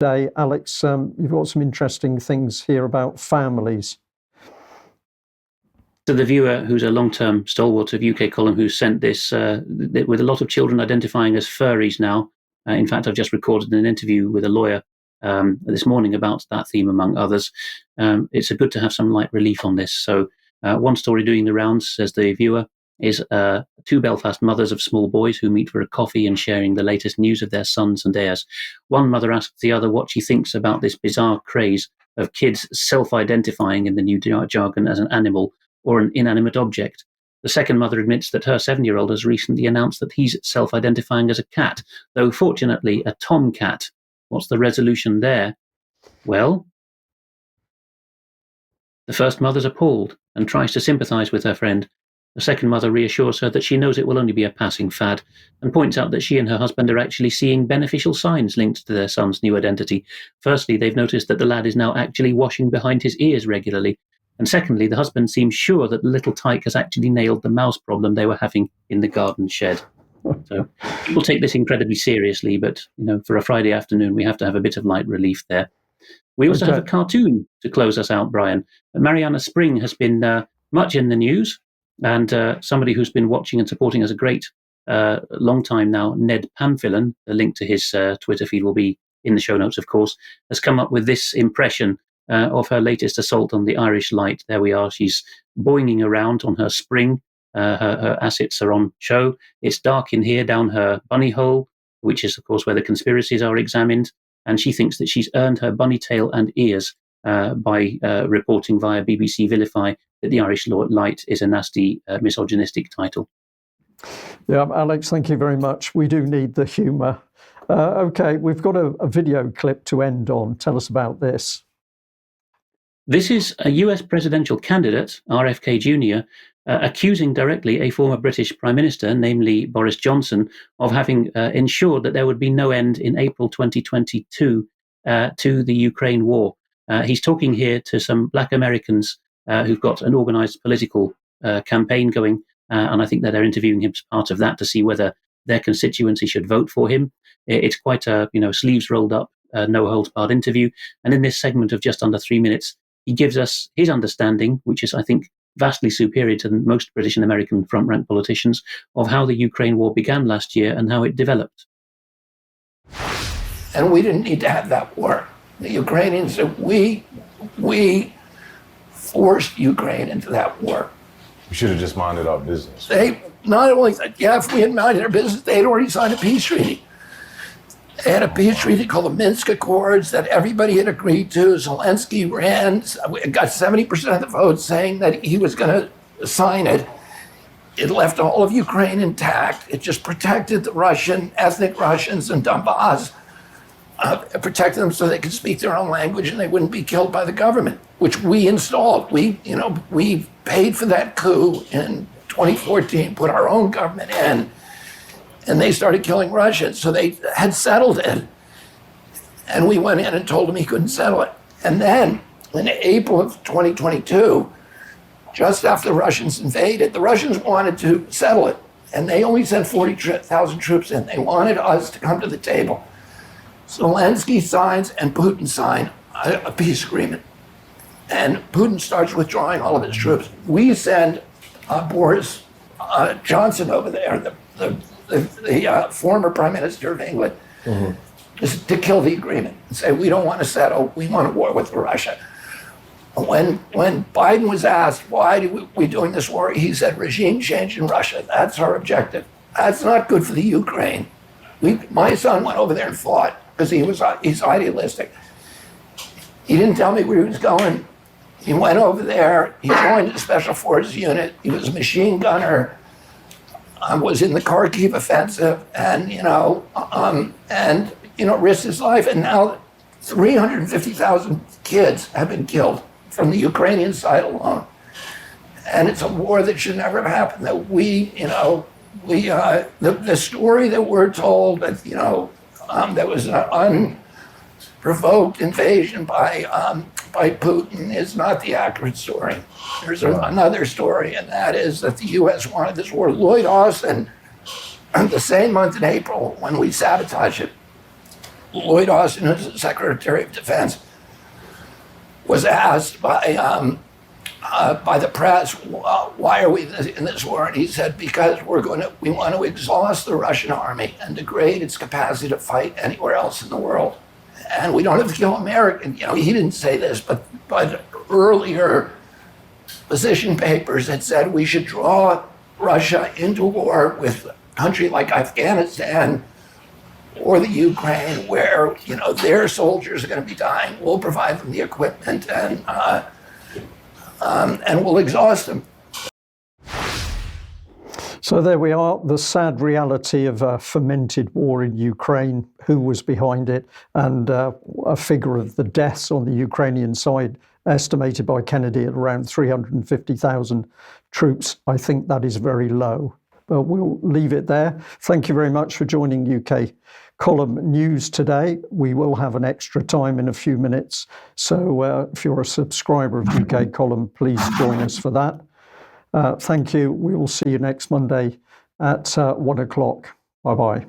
today. Alex, you've got some interesting things here about families. So the viewer, who's a long-term stalwart of UK column, who sent this with a lot of children identifying as furries now. In fact, I've just recorded an interview with a lawyer this morning about that theme, among others. It's good to have some light relief on this. So one story doing the rounds, says the viewer, is two Belfast mothers of small boys who meet for a coffee and sharing the latest news of their sons and heirs. One mother asks the other what she thinks about this bizarre craze of kids self-identifying in the new jargon as an animal or an inanimate object. The second mother admits that her 7-year-old has recently announced that he's self-identifying as a cat, though fortunately a tomcat. What's the resolution there? Well, the first mother's appalled and tries to sympathise with her friend. The second mother reassures her that she knows it will only be a passing fad and points out that she and her husband are actually seeing beneficial signs linked to their son's new identity. Firstly, they've noticed that the lad is now actually washing behind his ears regularly. And secondly, the husband seems sure that the little tyke has actually nailed the mouse problem they were having in the garden shed. So people take this incredibly seriously, but for a Friday afternoon, we have to have a bit of light relief there. We also have a cartoon to close us out, Brian. Mariana Spring has been much in the news, and somebody who's been watching and supporting us a great long time now, Ned Pamphilin, the link to his Twitter feed will be in the show notes, of course, has come up with this impression of her latest assault on the Irish light. There we are. She's boinging around on her spring. Her assets are on show. It's dark in here down her bunny hole, which is, of course, where the conspiracies are examined. And she thinks that she's earned her bunny tail and ears by reporting via BBC Vilify that the Irish light is a nasty, misogynistic title. Yeah, Alex, thank you very much. We do need the humour. Okay, we've got a video clip to end on. Tell us about this. This is a US presidential candidate, RFK Jr., accusing directly a former British Prime Minister, namely Boris Johnson, of having ensured that there would be no end in April 2022 to the Ukraine war. He's talking here to some Black Americans who've got an organised political campaign going, and I think that they're interviewing him as part of that to see whether their constituency should vote for him. It's quite a sleeves rolled up, no holds barred interview, and in this segment of just under 3 minutes, he gives us his understanding, which is, I think, vastly superior to most British and American front-rank politicians, of how the Ukraine war began last year and how it developed. And we didn't need to have that war. The Ukrainians, we forced Ukraine into that war. We should have just minded our business. They not only, if we had minded our business, they had already signed a peace treaty. They had a peace treaty called the Minsk Accords that everybody had agreed to. Zelensky got 70% of the votes saying that he was going to sign it. It left all of Ukraine intact. It just protected the ethnic Russians in Donbass, protected them so they could speak their own language and they wouldn't be killed by the government, which we installed. We paid for that coup in 2014, put our own government in, and they started killing Russians. So they had settled it. And we went in and told him he couldn't settle it. And then in April of 2022, just after the Russians invaded, the Russians wanted to settle it. And they only sent 40,000 troops in. They wanted us to come to the table. Zelensky signs and Putin sign a peace agreement. And Putin starts withdrawing all of his troops. We send Boris Johnson over there, the former Prime Minister of England, to kill the agreement and say, we don't want to settle, we want a war with Russia. When Biden was asked, why are we doing this war? He said, regime change in Russia, that's our objective. That's not good for the Ukraine. My son went over there and fought because he's idealistic. He didn't tell me where he was going. He went over there, he joined the Special Forces unit, he was a machine gunner, was in the Kharkiv offensive, and risked his life. And now 350,000 kids have been killed from the Ukrainian side alone. And it's a war that should never have happened. That the story that we're told that that was an unprovoked invasion by Putin is not the accurate story. There's another story, and that is that the U.S. wanted this war. Lloyd Austin, the same month in April when we sabotaged it, Lloyd Austin, who's the Secretary of Defense, was asked by the press, why are we in this war? And he said, because we want to exhaust the Russian army and degrade its capacity to fight anywhere else in the world. And we don't have to kill Americans. He didn't say this, but earlier position papers had said we should draw Russia into war with a country like Afghanistan or the Ukraine, where their soldiers are going to be dying. We'll provide them the equipment and we'll exhaust them. So there we are, the sad reality of a fermented war in Ukraine, who was behind it, and a figure of the deaths on the Ukrainian side estimated by Kennedy at around 350,000 troops. I think that is very low. But we'll leave it there. Thank you very much for joining UK Column News today. We will have an extra time in a few minutes. So if you're a subscriber of UK Column, please join us for that. Thank you. We will see you next Monday at 1 o'clock. Bye-bye.